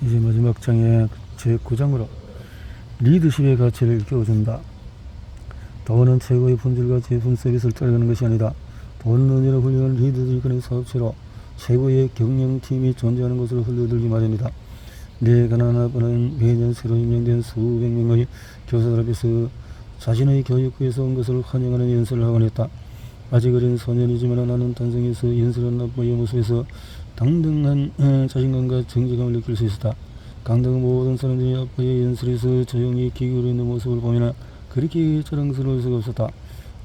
이제 마지막 장의 제9장으로 리더십의 가치를 일깨워준다. 돈은 최고의 품질과 제품 서비스를 따라가는 것이 아니다. 돈은 언제나 훌륭한 리더들이 이끄는 사업체로 최고의 경영팀이 존재하는 것으로 흘러들기 마련이다. 내 가난한 아빠는 매년 새로 임명된 수백 명의 교사들 앞에서 자신의 교육부에서 온 것을 환영하는 연설을 하곤 했다. 아직 어린 소년이지만 나는 단성에서 연설한 아빠의 모습에서 당당한 자신감과 정직함을 느낄 수 있었다. 강당 모든 사람들이 아빠의 연설에서 조용히 귀 기울이는 모습을 보면 그렇게 자랑스러울 수가 없었다.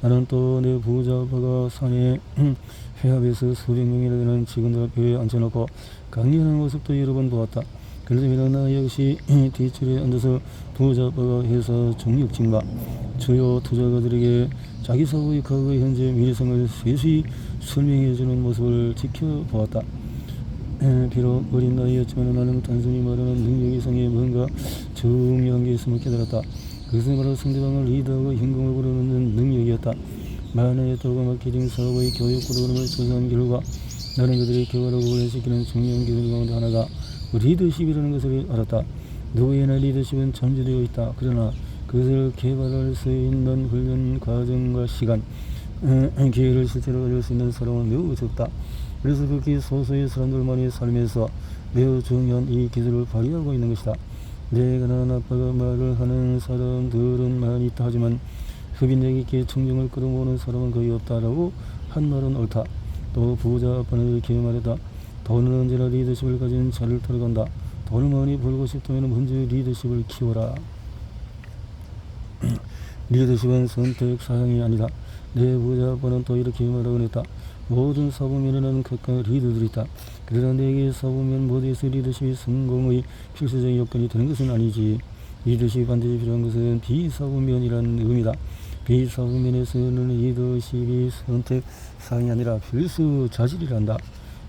나는 또 내 부자 아빠가 산에 회합에서 수백 명이나 되는 직원들 앞에 앉혀놓고 강연하는 모습도 여러 번 보았다. 그러자 나 역시 뒷줄에 앉아서 부자 아빠가 회사 정력진과 주요 투자가들에게 자기 사업의 과거, 현재, 미래성을 세세히 설명해주는 모습을 지켜보았다. 비록 어린 나이였지만 나는 단순히 말하는 능력 이상의 뭔가 중요한 게 있음을 깨달았다. 그것은 바로 상대방을 리드하고 현금을 벌어넣는 능력이었다. 만화의 도가 마케팅 사업의 교육 프로그램을 조사한 결과 나는 그들의 개발하고 훈련시키는 중요한 기술 가운데 하나가 리더십이라는 것을 알았다. 누구에나 리더십은 잠재되어 있다. 그러나 그것을 개발할 수 있는 훈련 과정과 시간, 기회를 실제로 가질 수 있는 사람은 매우 적다. 그래서 극히 소수의 사람들만의 삶에서 매우 중요한 이 기술을 발휘하고 있는 것이다. 내 가난한 아빠가 말을 하는 사람들은 많이 있다 하지만 흡인력 있게 청중을 끌어모으는 사람은 거의 없다라고 한 말은 옳다. 또 부자 아빠는 이렇게 말했다. 돈은 언제나 리더십을 가진 자를 따라간다. 돈을 많이 벌고 싶다면 먼저 리더십을 키워라. 리더십은 선택 사항이 아니다. 내 부자 아빠는 또 이렇게 말하곤 했다. 모든 사부면에는 각각 리더들이 있다. 그러나 내게 사부면 모두에서 리더십이 성공의 필수적인 요건이 되는 것은 아니지. 리더십이 반드시 필요한 것은 비사부면이라는 의미다. 비사부면에서는 리더십이 선택 사항이 아니라 필수 자질이란다.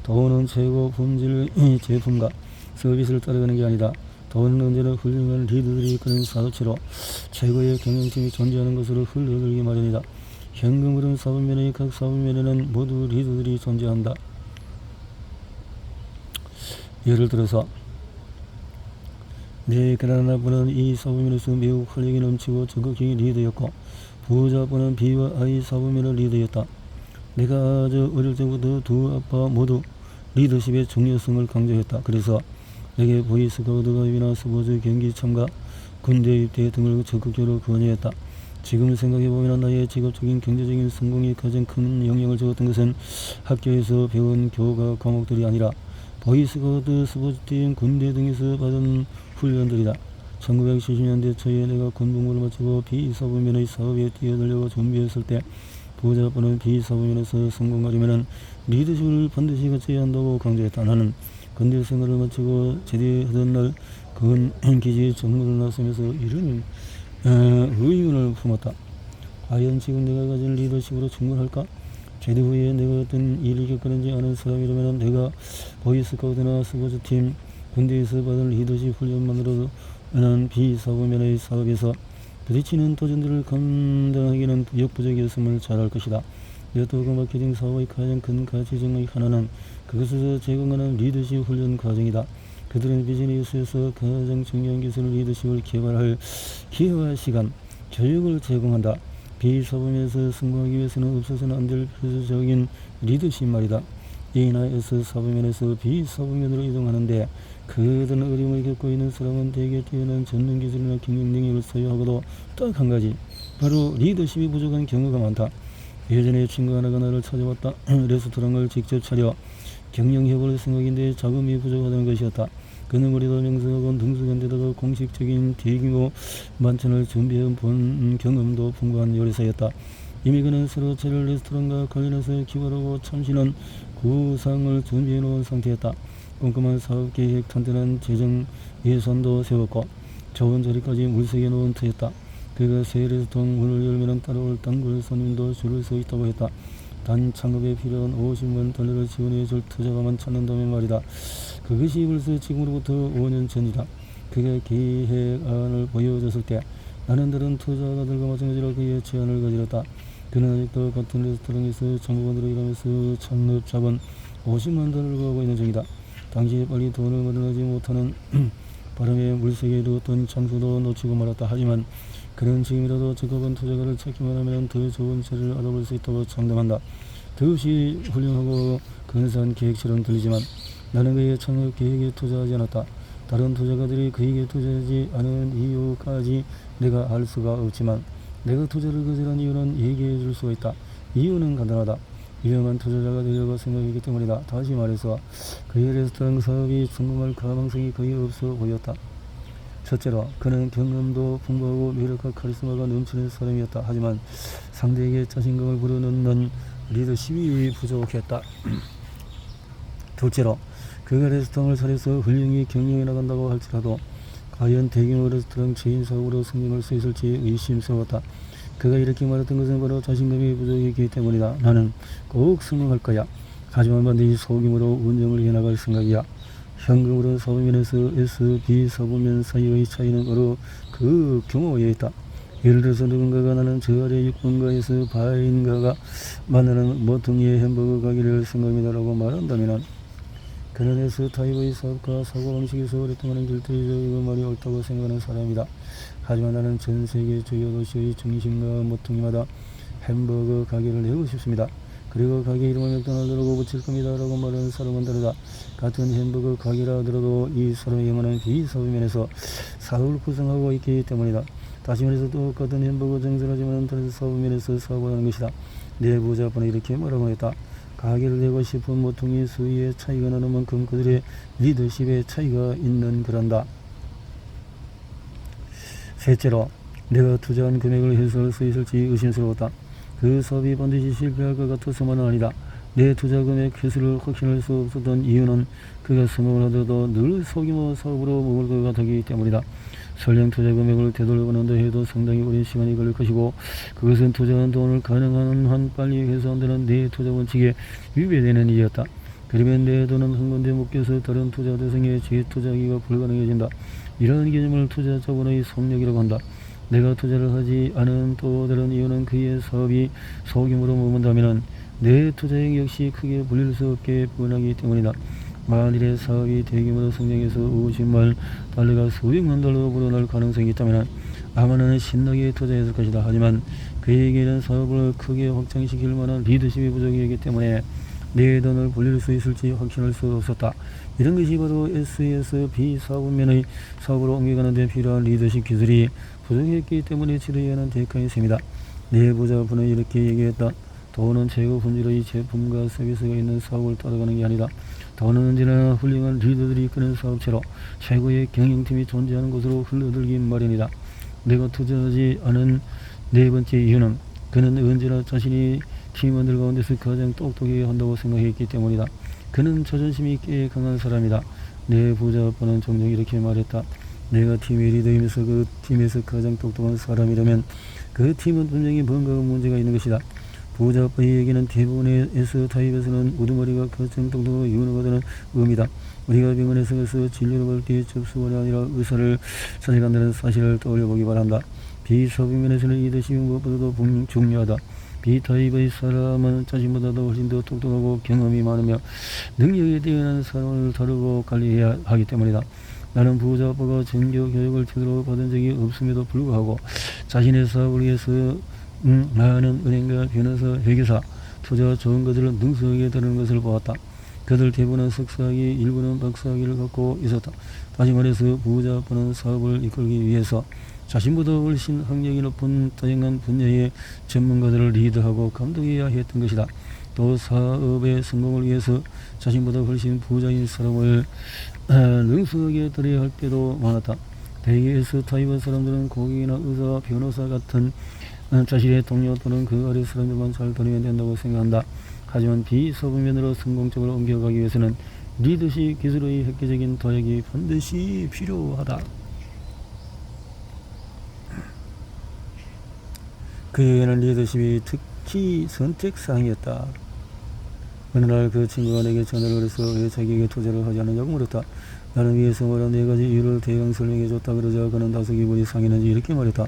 돈은 최고 품질 제품과 서비스를 따라가는 게 아니다. 돈은 언제나 훌륭한 리더들이 이끄는 사업체로 최고의 경영팀이 존재하는 것으로 흘러들기 마련이다. 현금흐름 사부면의 각 사부면에는 모두 리더들이 존재한다. 예를 들어서 내 가난한 아빠는 이 사부면에서 매우 활력이 넘치고 적극적인 리더였고 부자 아빠는 비와 아이 사부면의 리더였다. 내가 아주 어릴 때부터 두 아빠 모두 리더십의 중요성을 강조했다. 그래서 내게 보이스카우트 가입이나 스포츠 경기 참가, 군대 입대 등을 적극적으로 권유했다. 지금 생각해보면 나의 직업적인 경제적인 성공이 가장 큰 영향을 주었던 것은 학교에서 배운 교과 과목들이 아니라 보이스카우트, 스포츠팀, 군대 등에서 받은 훈련들이다. 1970년대 초에 내가 군복무를 마치고 비사부면의 사업에 뛰어들려고 준비했을 때 부자 아빠는 비사부면에서 성공하려면 리더십을 반드시 갖춰야 한다고 강조했다. 나는 군대 생활을 마치고 제대하던 날 기지의 정문을 나서면서 이런 의문을 품었다. 과연 지금 내가 가진 리더십으로 충분할까? 제대 후에 내가 어떤 일을 겪었는지 아는 사람이라면 내가 보이스카우트나 스포츠팀, 군대에서 받은 리더십 훈련만으로는 비사부면의 사업에서 부딪히는 도전들을 감당하기는 역부족이었음을 잘 알 것이다. 네트워크 마케팅 사업의 가장 큰 가치 중의 하나는 그것에서 제공하는 리더십 훈련 과정이다. 그들은 비즈니스에서 가장 중요한 기술 리더십을 개발할 기회와 시간, 교육을 제공한다. 비사부면에서 성공하기 위해서는 없어서는 안 될 필수적인 리더십 말이다. A나 사부면에서 비사부면으로 이동하는데 그들은 어려움을 겪고 있는 사람은 대개 뛰어난 전문 기술이나 경영 능력을 소유하고도 딱 한 가지, 바로 리더십이 부족한 경우가 많다. 예전에 친구 하나가 나를 찾아왔다. 레스토랑을 직접 차려 경영해볼 생각인데 자금이 부족하다는 것이었다. 그는 우리도 명성하고 능숙한데다가 공식적인 대규모 만찬을 준비해 본 경험도 풍부한 요리사였다. 이미 그는 새로 차릴 레스토랑과 관련해서 기발하고 참신한 구상을 준비해 놓은 상태였다. 꼼꼼한 사업계획, 탄탄한 재정 예산도 세웠고 좋은 자리까지 물색해 놓은 터였다. 그가 새 레스토랑 문을 열면 따라올 단골 손님도 줄을 서 있다고 했다. 단 창업에 필요한 $50만 지원해 줄 투자가만 찾는다면 말이다. 그것이 벌써 지금으로부터 5년 전이다. 그가 계획안을 보여줬을 때 나는 다른 투자가들과 마찬가지로 그의 제안을 거절했다. 그는 아직도 같은 레스토랑에서 창업원으로 일하면서 창업 자본 $50만 구하고 있는 중이다. 당시에 빨리 돈을 마련하지 못하는 바람에 물색에 이르렀던 장소도 놓치고 말았다. 하지만 그는 지금이라도 적합한 투자가를 찾기만 하면 더 좋은 자리를 알아볼 수 있다고 장담한다. 더없이 훌륭하고 근사한 계획처럼 들리지만 나는 그의 창업 계획에 투자하지 않았다. 다른 투자가들이 그에게 투자하지 않은 이유까지 내가 알 수가 없지만 내가 투자를 거절한 이유는 얘기해 줄 수가 있다. 이유는 간단하다. 유명한 투자자가 되려고 생각했기 때문이다. 다시 말해서 그의 레스토랑 사업이 성공할 가망성이 거의 없어 보였다. 첫째로 그는 경험도 풍부하고 매력과 카리스마가 넘치는 사람이었다. 하지만 상대에게 자신감을 불어넣는 리더십이 부족했다. 둘째로 그가 레스토랑을 차려서 훌륭히 경영해 나간다고 할지라도 과연 대규모 레스토랑 체인 사업으로 성공할 수 있을지 의심스러웠다. 그가 이렇게 말했던 것은 바로 자신감이 부족했기 때문이다. 나는 꼭 성공할 거야. 하지만 반드시 소규모로 운영을 해나갈 생각이야. 현금으로 사보면에서 S, B 사보면 사이의 차이는 바로 그 규모에 있다. 예를 들어서 누군가가 나는 저 아래 6번가에서 바인가가 만나는 모퉁이의 햄버거 가게를 생각합니다라고 말한다면 그는 S타입의 사업과 사고방식에서 오랫동안 길들여져 말이 옳다고 생각하는 사람이다. 하지만 나는 전 세계 주요 도시의 중심과 모퉁이마다 햄버거 가게를 내고 싶습니다. 그리고 가게 이름을 맥도날드라고 붙일 겁니다 라고 말하는 사람은 다르다. 같은 햄버거 가게라 하더라도 이 사람의 영혼은 비사업면에서 사업을 구성하고 있기 때문이다. 다시 말해서 똑같은 햄버거 장사라지만 다른 사업면에서 사업을 하는 것이다. 내부자분은 이렇게 말하고 했다. 가게를 내고 싶은 모퉁이 수위의 차이가 나는 만큼 그들의 리더십의 차이가 있는 거란다. 셋째로 내가 투자한 금액을 해소할 수 있을지 의심스러웠다. 그 사업이 반드시 실패할 것 같아서만은 아니다. 내 투자 금액 회수를 확신할 수 없었던 이유는 그가 성공을 하더라도 늘 소규모 사업으로 머물 것 같았기 때문이다. 설령 투자 금액을 되돌려보는다 해도 상당히 오랜 시간이 걸릴 것이고 그것은 투자한 돈을 가능한 한 빨리 회수한다는 내 투자 원칙에 위배되는 일이었다. 그러면 내 돈은 한 군데 묶여서 다른 투자 대상에 재투자하기가 불가능해진다. 이러한 개념을 투자 자본의 속력이라고 한다. 내가 투자를 하지 않은 또 다른 이유는 그의 사업이 소규모로 머문다면 내 투자액 역시 크게 불릴 수 없게 뻔하기 때문이다. 만일의 사업이 대규모로 성장해서 50만 달러가 수백만 달러로 불어날 가능성이 있다면 아마 나는 신나게 투자했을 것이다. 하지만 그에게는 사업을 크게 확장시킬 만한 리더십이 부족이기 때문에 내 돈을 불릴 수 있을지 확신할 수 없었다. 이런 것이 바로 S에서 B 사업면의 사업으로 옮겨가는 데 필요한 리더십 기술이 부족했기 때문에 치러야 하는 대가인 셈이다. 내부자분은 이렇게 얘기했다. 돈은 최고 품질의 제품과 서비스가 있는 사업을 따라가는 게 아니다. 돈은 언제나 훌륭한 리더들이 이끄는 사업체로 최고의 경영팀이 존재하는 곳으로 흘러들기 마련이다. 내가 투자하지 않은 네 번째 이유는 그는 언제나 자신이 팀원들 가운데서 가장 똑똑하게 한다고 생각했기 때문이다. 그는 자존심이 꽤 강한 사람이다. 내 부자아빠는 종종 이렇게 말했다. 내가 팀의 리더이면서 그 팀에서 가장 똑똑한 사람이라면 그 팀은 분명히 뭔가 문제가 있는 것이다. 부자아빠의 얘기는 대부분의 S타입에서는 우두머리가 가장 똑똑하고 유능하다는 의미다. 우리가 병원에서 가서 진료를 받을 때 접수원이 아니라 의사를 찾아간다는 사실을 떠올려보기 바란다. 비사업면에서는 리더십이 무엇보다도 중요하다. B타입의 사람은 자신보다도 훨씬 더 똑똑하고 경험이 많으며 능력에 뛰어난 사람을 다루고 관리해야 하기 때문이다. 나는 부자아빠가 전교 교육을 제대로 받은 적이 없음에도 불구하고 자신의 사업을 위해서 많은 은행가, 변호사, 회계사, 투자 좋은 것들을 능숙하게 다루는 것을 보았다. 그들 대부분은 석사학위, 일부는 박사학위를 갖고 있었다. 다시 말해서 부자아빠는 사업을 이끌기 위해서 자신보다 훨씬 학력이 높은 다양한 분야의 전문가들을 리드하고 감독해야 했던 것이다. 또 사업의 성공을 위해서 자신보다 훨씬 부자인 사람을 능숙하게 다뤄야 할 때도 많았다. 대개 S타입의 사람들은 고객이나 의사, 변호사 같은 자신의 동료 또는 그 아래 사람들만 잘 다루면 된다고 생각한다. 하지만 비사업면으로 성공적으로 옮겨가기 위해서는 리더십 기술의 획기적인 도약이 반드시 필요하다. 그에게는 리더십이 특히 선택사항이었다. 어느 날 그 친구가 내게 전화를 해서 왜 자기에게 투자를 하지 않느냐고 물었다. 나는 위에서 말한 4가지 이유를 대강 설명해줬다. 그러자 그는 다소 기분이 상했는지 이렇게 말했다.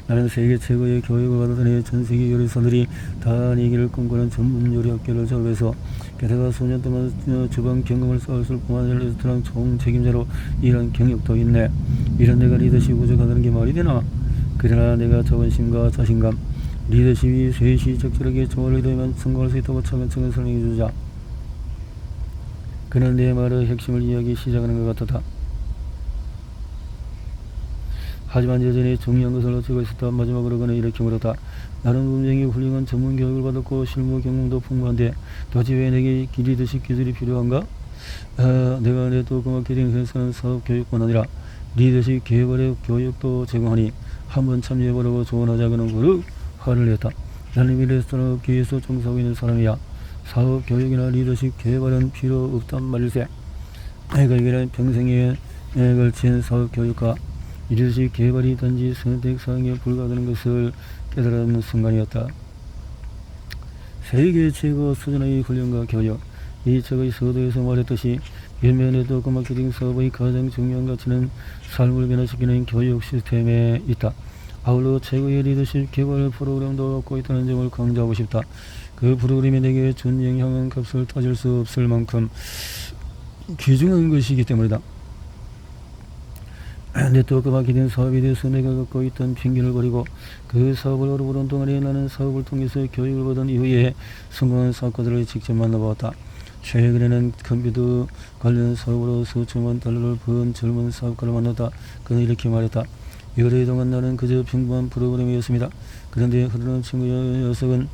나는 세계 최고의 교육을 받았더니 전 세계 요리사들이 다 네 길을 꿈꾸는 전문 요리 학교를 졸업해서 게다가 수년 동안 주방 경험을 쌓았을 뿐만 아니라 레스토랑 총책임자로 일한 경력도 있네. 이런 내가 리더십이 부족하다는 게 말이 되나? 그러나 내가 자존심과 자신감, 리더십이 셋이 적절하게 조화를 이루면 성공할 수 있다고 차근차근 설명해주자. 그는 내 말의 핵심을 이야기 시작하는 것 같았다. 하지만 여전히 중요한 것을 놓치고 있었다. 마지막으로 그는 이렇게 물었다. 나는 분명히 훌륭한 전문 교육을 받았고 실무 경험도 풍부한데 도대체 왜 내게 리더십 기술이 필요한가? 내가 네트워크 마케팅 회사는 사업 교육뿐 아니라 리더십 개발의 교육도 제공하니 한번 참여해보라고 조언하자. 그는 그룹 화를 냈다. 나는 이미 레스토랑 업계에서 종사하고 있는 사람이야. 사업 교육이나 리더십 개발은 필요 없단 말일세. 내가 이게 평생에 걸친 사업 교육과 리더십 개발이 단지 선택사항에 불과하다는 것을 깨달은 순간이었다. 세계 최고 수준의 훈련과 교육. 이 책의 서두에서 말했듯이 연매 네트워크 마케팅 사업의 가장 중요한 가치는 삶을 변화시키는 교육 시스템에 있다. 아울러 최고의 리더십 개발 프로그램도 갖고 있다는 점을 강조하고 싶다. 그 프로그램이 내게 준 영향은 값을 따질 수 없을 만큼 귀중한 것이기 때문이다. 네트워크 마케팅 사업에 대해서 내가 갖고 있던 편견을 버리고 그 사업을 오래 보던 동안에 나는 사업을 통해서 교육을 받은 이후에 성공한 사업가들을 직접 만나보았다. 최근에는 컴퓨터 관련 사업으로 수천만 달러를 번 젊은 사업가를 만났다. 그는 이렇게 말했다. 여러 동안 나는 그저 평범한 프로그램이었습니다. 그런데 흐르는 친구 녀석은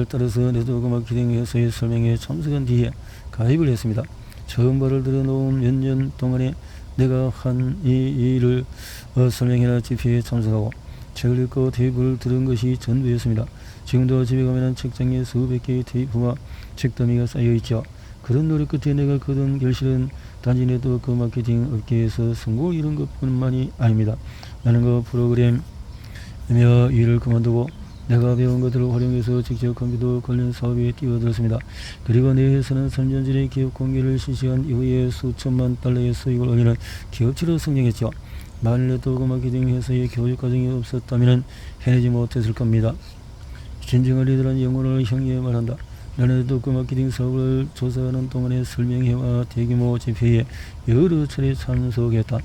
따라서 네트워크 마케팅 회사의 설명에 참석한 뒤에 가입을 했습니다. 처음 발을 들여놓은 몇 년 동안에 내가 한 이 일을 설명회나 집회에 참석하고 책을 읽고 테이프를 들은 것이 전부였습니다. 지금도 집에 가면 책장에 수백 개의 테이프와 책더미가 쌓여있죠. 그런 노력 끝에 내가 거둔 결실은 단지 네트워크 마케팅 업계에서 성공을 이룬 것뿐만이 아닙니다. 나는 그 프로그램 일을 그만두고 내가 배운 것들을 활용해서 직접 컴퓨터 관련 사업에 뛰어들었습니다. 그리고 내 회사는 3년 전에 기업 공개를 실시한 이후에 수천만 달러의 수익을 올리는 기업체로 성장했죠. 만일 네트워크 마케팅 회사의 교육 과정이 없었다면 해내지 못했을 겁니다. 진정한 리더란 영혼을 향해 말한다. 나는 네트워크 마케팅 사업을 조사하는 동안에 설명회와 대규모 집회에 여러 차례 참석했다.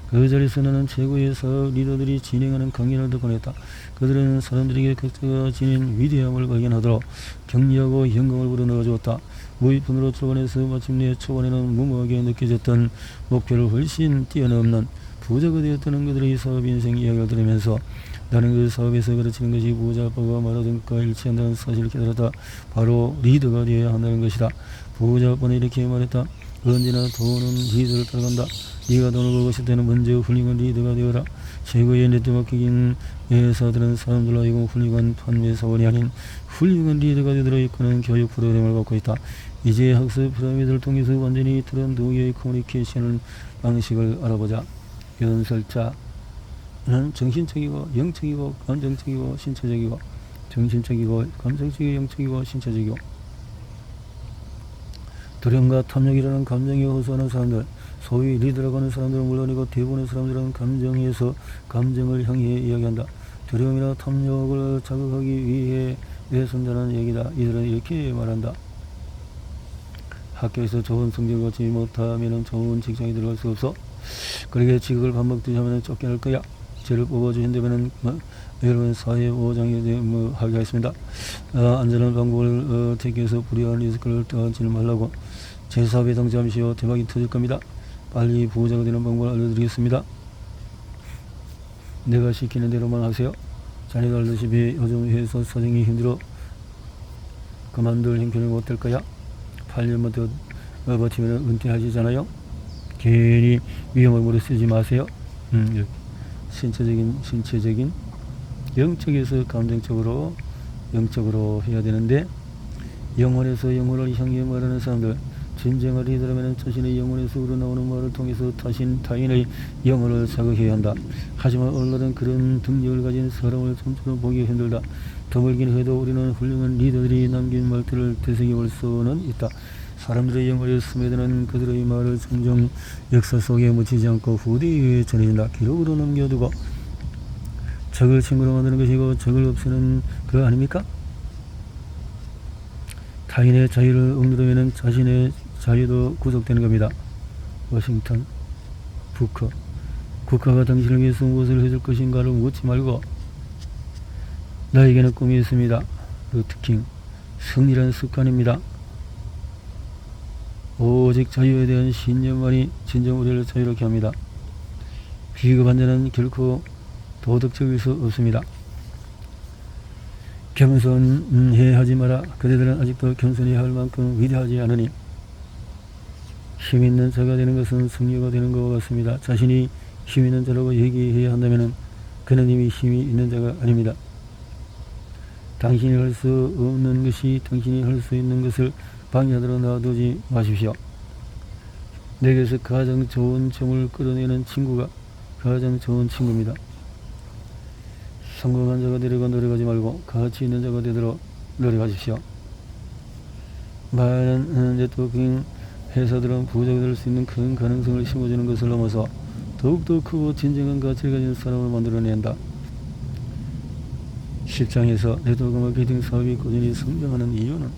그 자리에서 나는 최고의 사업 리더들이 진행하는 강연을 듣곤 했다. 그들은 사람들에게 각자가 지닌 위대함을 발견하도록 격려하고 영광을 불어넣어 주었다. 무의푼으로 출발해서 마침내 초반에는 무모하게 느껴졌던 목표를 훨씬 뛰어넘는 부자가 되었다는 그들의 사업 인생 이야기를 들으면서 나는 그 사업에서 가르치는 것이 부자 아빠가 말하던 것과 일치한다는 사실을 깨달았다. 바로 리더가 되어야 한다는 것이다. 부자 아빠는 이렇게 말했다. 언제나 돈은 리더를 따라간다. 네가 돈을 벌고 싶을 때는 먼저 훌륭한 리더가 되어라. 최고의 네트워크 마케팅 회사들은 사람들로 하여금 훌륭한 판매 사원이 아닌 훌륭한 리더가 되도록 이끄는 교육 프로그램을 갖고 있다. 이제 학습 피라미드를 통해서 완전히 다른 두 개의 커뮤니케이션 방식을 알아보자. 연설자는 정신적이고 영적이고 감정적이고 신체적이고 정신적이고 감정적이고 영적이고 신체적이고 두려움과 탐욕이라는 감정에 호소하는 사람들, 소위 리더라고 하는 사람들은 물론이고 대부분의 사람들은 감정에서 감정을 향해 이야기한다. 두려움이나 탐욕을 자극하기 위해 애쓴다는 얘기다. 이들은 이렇게 말한다. 학교에서 좋은 성적을 거두지 못하면 좋은 직장에 들어갈 수 없어. 그러게 지극을 반복되지 하면 쫓겨날 거야. 죄를 뽑아주신다면 여러분 사회 보장에 하게 하겠습니다. 안전한 방법을 택해서 불이한 리스크를 떠안지 말라고. 제 사업에 동참하시오. 대박이 터질 겁니다. 빨리 부자가 되는 방법을 알려드리겠습니다. 내가 시키는 대로만 하세요. 자네도 알다시피 요즘 회사 사정이 힘들어 그만둘 형편을 못 될 거야. 8년만 더 버티면 은퇴하시잖아요. 괜히 위험을 무릅쓰지 마세요. 신체적인 영적에서 감정적으로 영적으로 해야 되는데 영혼에서 영혼을 향해 말하는 사람들, 진정한 리더라면 자신의 영혼에서 우러나오는 말을 통해서 타인의 영혼을 자극해야 한다. 하지만 오늘날은 그런 능력을 가진 사람을 좀처럼 보기 힘들다. 드물긴 해도 우리는 훌륭한 리더들이 남긴 말들을 되새겨볼 수는 있다. 사람들의 영혼에 스며드는 그들의 말을 종종 역사 속에 묻히지 않고 후대에 전해진다. 기록으로 남겨두고 적을 친구로 만드는 것이고 적을 없애는 그거 아닙니까? 타인의 자유를 억누르면 자신의 자유도 구속되는 겁니다. 워싱턴 부커. 국가가 당신을 위해서 무엇을 해줄 것인가를 묻지 말고 나에게는 꿈이 있습니다. 루트킹. 승리란 습관입니다. 오직 자유에 대한 신념만이 진정 우리를 자유롭게 합니다. 비겁한 자는 결코 도덕적일 수 없습니다. 겸손해 하지 마라. 그대들은 아직도 겸손히 할 만큼 위대하지 않으니 힘 있는 자가 되는 것은 승리가 되는 것 같습니다. 자신이 힘 있는 자라고 얘기해야 한다면 그는 이미 힘이 있는 자가 아닙니다. 당신이 할 수 없는 것이 당신이 할 수 있는 것을 방해하도록 놔두지 마십시오. 내게서 가장 좋은 점을 끌어내는 친구가 가장 좋은 친구입니다. 성공한 자가 되려고 노력하지 말고 가치 있는 자가 되도록 노력하십시오. 많은 네트워킹 회사들은 부자가 될 수 있는 큰 가능성을 심어주는 것을 넘어서 더욱더 크고 진정한 가치를 가진 사람을 만들어낸다. 10장에서 네트워크 마케팅 사업이 꾸준히 성장하는 이유는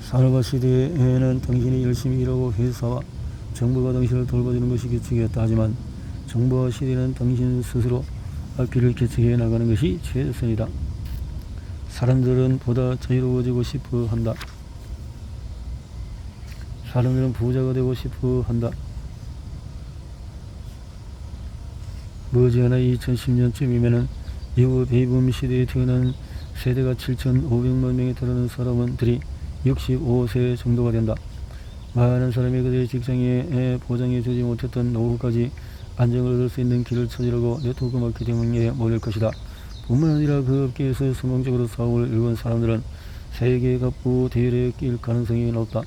산업화 시대에는 당신이 열심히 일하고 회사와 정부가 당신을 돌봐주는 것이 규칙이었다. 하지만 정부와 시대는 당신 스스로 앞길을 개척해 나가는 것이 최선이다. 사람들은 보다 자유로워지고 싶어 한다. 사람들은 부자가 되고 싶어 한다. 머지않아 2010년쯤이면은 미국 베이비붐 시대에 태어난 세대가 7,500만 명에 달하는 사람들이 65세 정도가 된다. 많은 사람이 그들의 직장에 보장해 주지 못했던 노후까지 안정을 얻을 수 있는 길을 찾으려고 네트워크 마케팅에 몰릴 것이다. 뿐만 아니라 그 업계에서 성공적으로 사업을 이룬 사람들은 세계 갑부 대열에 낄 가능성이 높다.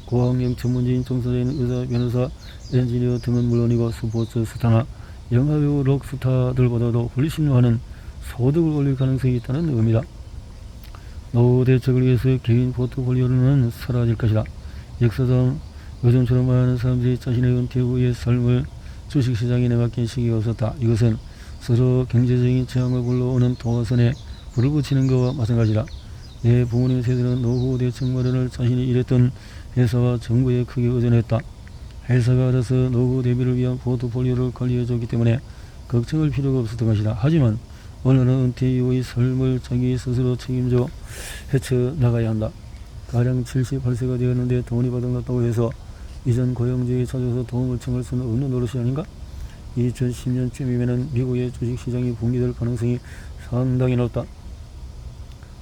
고학력 전문지인 종사자인 의사, 변호사, 엔지니어 등은 물론이고 스포츠 스타나 영화배우, 록스타들보다도 훨씬 많은 소득을 올릴 가능성이 있다는 의미다. 노후 대책을 위해서 개인 포트폴리오는 사라질 것이다. 역사상 요즘처럼 많은 사람들이 자신의 은퇴 후의 삶을 주식시장에 내맡긴 시기가 없었다. 이것은 서로 경제적인 재앙을 불러오는 도화선에 불을 붙이는 것과 마찬가지다. 내 부모님 세대는 노후 대책 마련을 자신이 일했던 회사와 정부에 크게 의존했다. 회사가 알아서 노후 대비를 위한 포트폴리오를 관리해줬기 때문에 걱정할 필요가 없었던 것이다. 하지만 오늘은 은퇴 이후의 삶을 자기 스스로 책임져 헤쳐나가야 한다. 가령 78세가 되었는데 돈이 바닥났다고 해서 이전 고용주에게 찾아서 도움을 청할 수는 없는 노릇이 아닌가? 2010년쯤이면 미국의 주식시장이 붕괴될 가능성이 상당히 높다.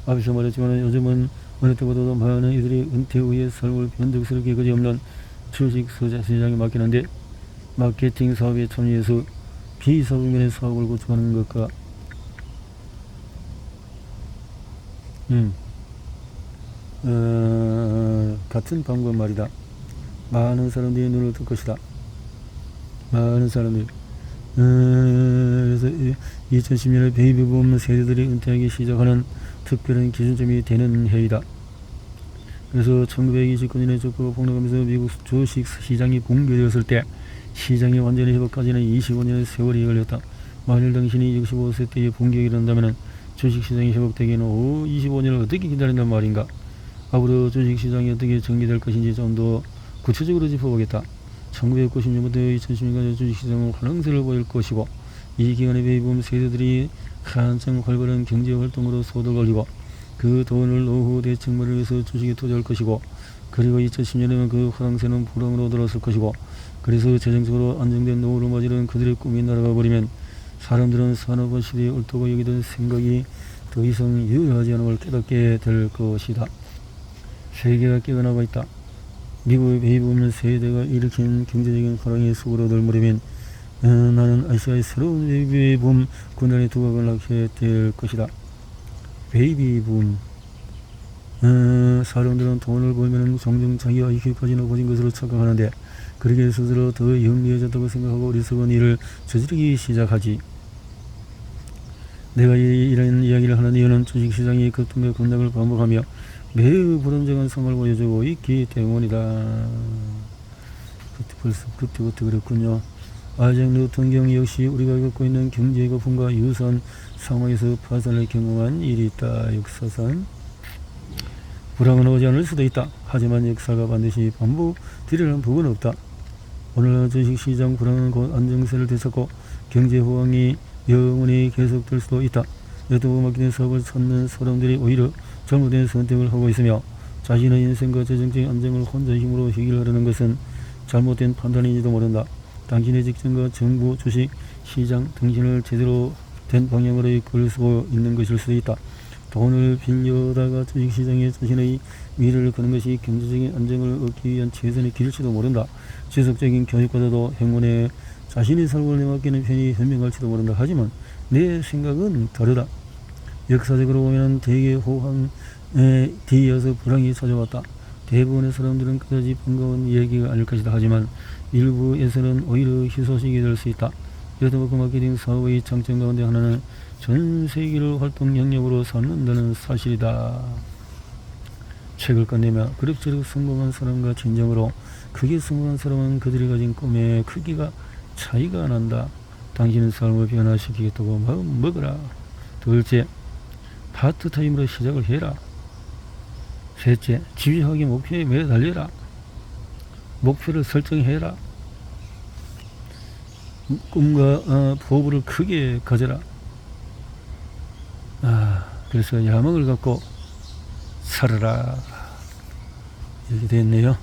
앞에서 말했지만 요즘은 어느 때보다도 많은 이들이 은퇴 후의 삶을 변덕스럽게 그지없는 주식 시장에 맡기는데 마케팅 사업에 참여해서 비사업면의 사업을 구축하는 것과 같은 방법 말이다. 많은 사람들이 눈을 뜰 것이다. 많은 사람들이 그래서 2010년에 베이비붐 세대들이 은퇴하기 시작하는 특별한 기준점이 되는 해이다. 그래서 1929년에 적극 폭락하면서 미국 주식 시장이 붕괴되었을 때 시장이 완전히 회복까지는 25년의 세월이 걸렸다. 만일 당신이 65세 때에 붕괴가 일어난다면 주식시장이 회복되기에는 25년을 어떻게 기다린단 말인가? 앞으로 주식시장이 어떻게 전개될 것인지 좀 더 구체적으로 짚어보겠다. 1990년부터 2010년까지 주식시장은 환영세를 보일 것이고 이 기간에 베이비붐 세대들이 한창 활발한 경제활동으로 소득을 올리고 그 돈을 노후 대책만을 위해서 주식에 투자할 것이고 그리고 2010년에는 그 화랑세는 불황으로 돌아설 것이고 그래서 재정적으로 안정된 노후를 맞이하는 그들의 꿈이 날아가 버리면 사람들은 산업화 시대에 옳다고 여기던 생각이 더 이상 유효하지 않은 걸 깨닫게 될 것이다. 세계가 깨어나고 있다. 미국의 베이비붐 세대가 일으킨 경제적인 화랑의 속으로 들무려면 나는 아시아의 새로운 베이비붐 군단의 두각을 낳게 될 것이다. 베이비붐 사람들은 돈을 벌면 종종 자기 IQ까지 높아진 것으로 착각하는데 그렇게 스스로 더 영리해졌다고 생각하고 어리석은 일을 저지르기 시작하지. 내가 이런 이야기를 하는 이유는 주식시장이 급등과 급락을 반복하며 매우 불안정한 상황을 보여주고 있기 때문이다. 벌써 그때부터 그랬군요. 아이작 뉴턴 경 역시 우리가 겪고 있는 경제 거품과 유사한 상황에서 파산을 경험한 일이 있다. 역사상 불황은 오지 않을 수도 있다. 하지만 역사가 반드시 반복되리라는 법은 없다. 오늘날 주식시장 불황은 곧 안정세를 되찾고 경제 호황이 영원히 계속될 수도 있다. 여도고 막히는 사업을 찾는 사람들이 오히려 잘못된 선택을 하고 있으며 자신의 인생과 재정적인 안정을 혼자 힘으로 해결하려는 것은 잘못된 판단인지도 모른다. 당신의 직장과 정부, 주식, 시장, 당신을 제대로 된 방향으로 이끌 수 있는 것일 수도 있다. 돈을 빌려다가 주식시장에 자신의 미래를 거는 것이 경제적인 안정을 얻기 위한 최선의 길일지도 모른다. 지속적인 교육과자도 행운에 자신의 삶을 내맡기는 편이 현명할지도 모른다. 하지만 내 생각은 다르다. 역사적으로 보면 대개 호황에 뒤이어서 불황이 찾아왔다. 대부분의 사람들은 그다지 반가운 얘기가 아닐 것이다. 하지만 일부에서는 오히려 희소식이 될 수 있다. 네트워크 마케팅 사업의 장점 가운데 하나는 전 세계를 활동 영역으로 삼는다는 사실이다. 책을 끝내며 그럭저럭 성공한 사람과 진정으로 크게 성공한 사람은 그들이 가진 꿈의 크기가 차이가 난다. 당신의 삶을 변화시키겠다고 마음 먹어라. 둘째, 파트타임으로 시작을 해라. 셋째, 지휘하기 목표에 매달려라. 목표를 설정해라. 꿈과 포부를 크게 가져라. 그래서 야망을 갖고 살아라. 이렇게 됐네요.